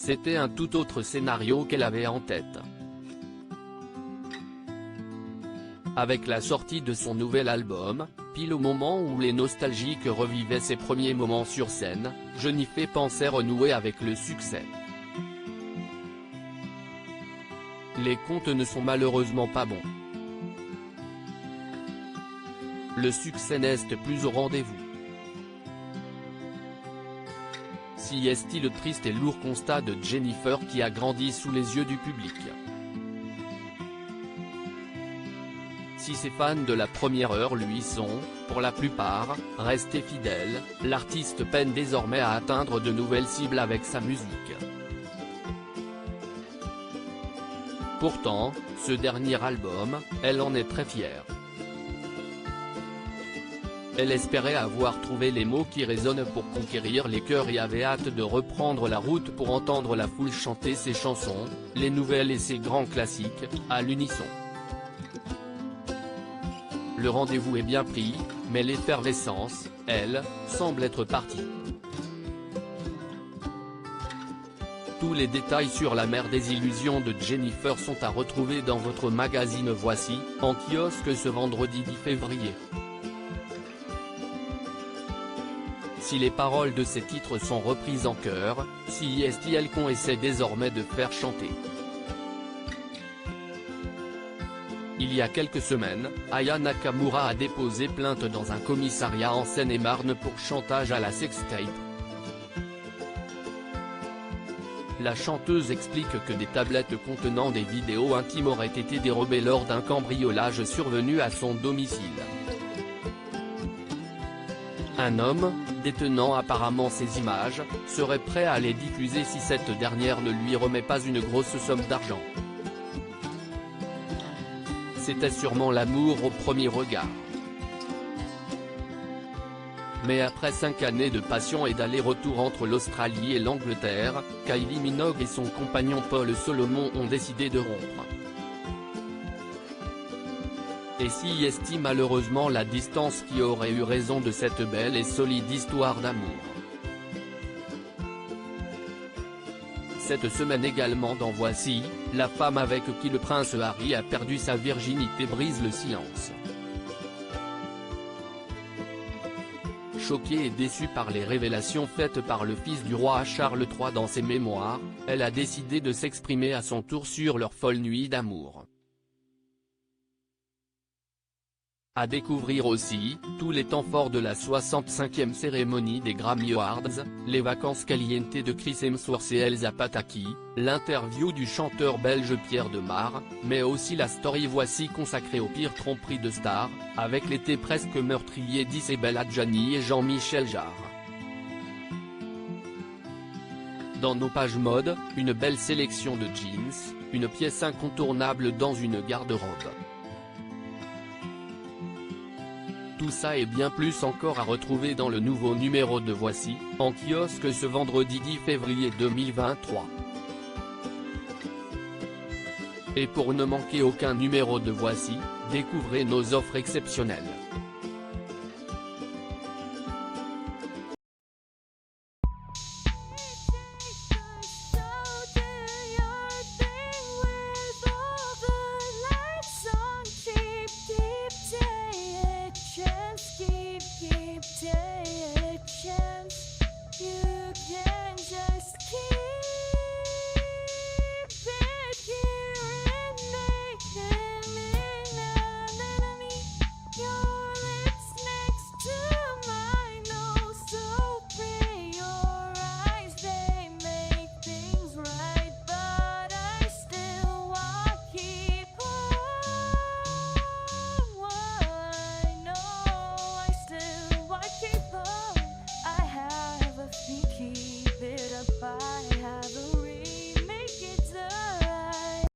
c'était un tout autre scénario qu'elle avait en tête. Avec la sortie de son nouvel album, pile au moment où les nostalgiques revivaient ses premiers moments sur scène, Jennifer pensait renouer avec le succès. Les comptes ne sont malheureusement pas bons. Le succès n'est plus au rendez-vous. Si est-il le triste et lourd constat de Jennifer qui a grandi sous les yeux du public. Si ses fans de la première heure lui sont, pour la plupart, restés fidèles, l'artiste peine désormais à atteindre de nouvelles cibles avec sa musique. Pourtant, ce dernier album, elle en est très fière. Elle espérait avoir trouvé les mots qui résonnent pour conquérir les cœurs et avait hâte de reprendre la route pour entendre la foule chanter ses chansons, les nouvelles et ses grands classiques, à l'unisson. Le rendez-vous est bien pris, mais l'effervescence, elle, semble être partie. Tous les détails sur la mer des illusions de Jennifer sont à retrouver dans votre magazine Voici, en kiosque ce vendredi 10 février. Si les paroles de ces titres sont reprises en chœur, si est-il qu'on essaie désormais de faire chanter. Il y a quelques semaines, Aya Nakamura a déposé plainte dans un commissariat en Seine-et-Marne pour chantage à la sextape. La chanteuse explique que des tablettes contenant des vidéos intimes auraient été dérobées lors d'un cambriolage survenu à son domicile. Un homme, détenant apparemment ces images, serait prêt à les diffuser si cette dernière ne lui remet pas une grosse somme d'argent. C'était sûrement l'amour au premier regard. Mais après 5 années de passion et d'aller-retour entre l'Australie et l'Angleterre, Kylie Minogue et son compagnon Paul Solomon ont décidé de rompre. Et si est malheureusement la distance qui aurait eu raison de cette belle et solide histoire d'amour. Cette semaine également dans Voici, la femme avec qui le prince Harry a perdu sa virginité brise le silence. Choquée et déçue par les révélations faites par le fils du roi Charles III dans ses mémoires, elle a décidé de s'exprimer à son tour sur leur folle nuit d'amour. À découvrir aussi, tous les temps forts de la 65e cérémonie des Grammy Awards, les vacances caliente de Chris Hemsworth et Elsa Pataky, l'interview du chanteur belge Pierre Demar, mais aussi la story Voici consacrée aux pires tromperies de stars, avec l'été presque meurtrier d'Isabelle Adjani et Jean-Michel Jarre. Dans nos pages mode, une belle sélection de jeans, une pièce incontournable dans une garde-robe. Tout ça et bien plus encore à retrouver dans le nouveau numéro de Voici, en kiosque ce vendredi 10 février 2023. Et pour ne manquer aucun numéro de Voici, découvrez nos offres exceptionnelles.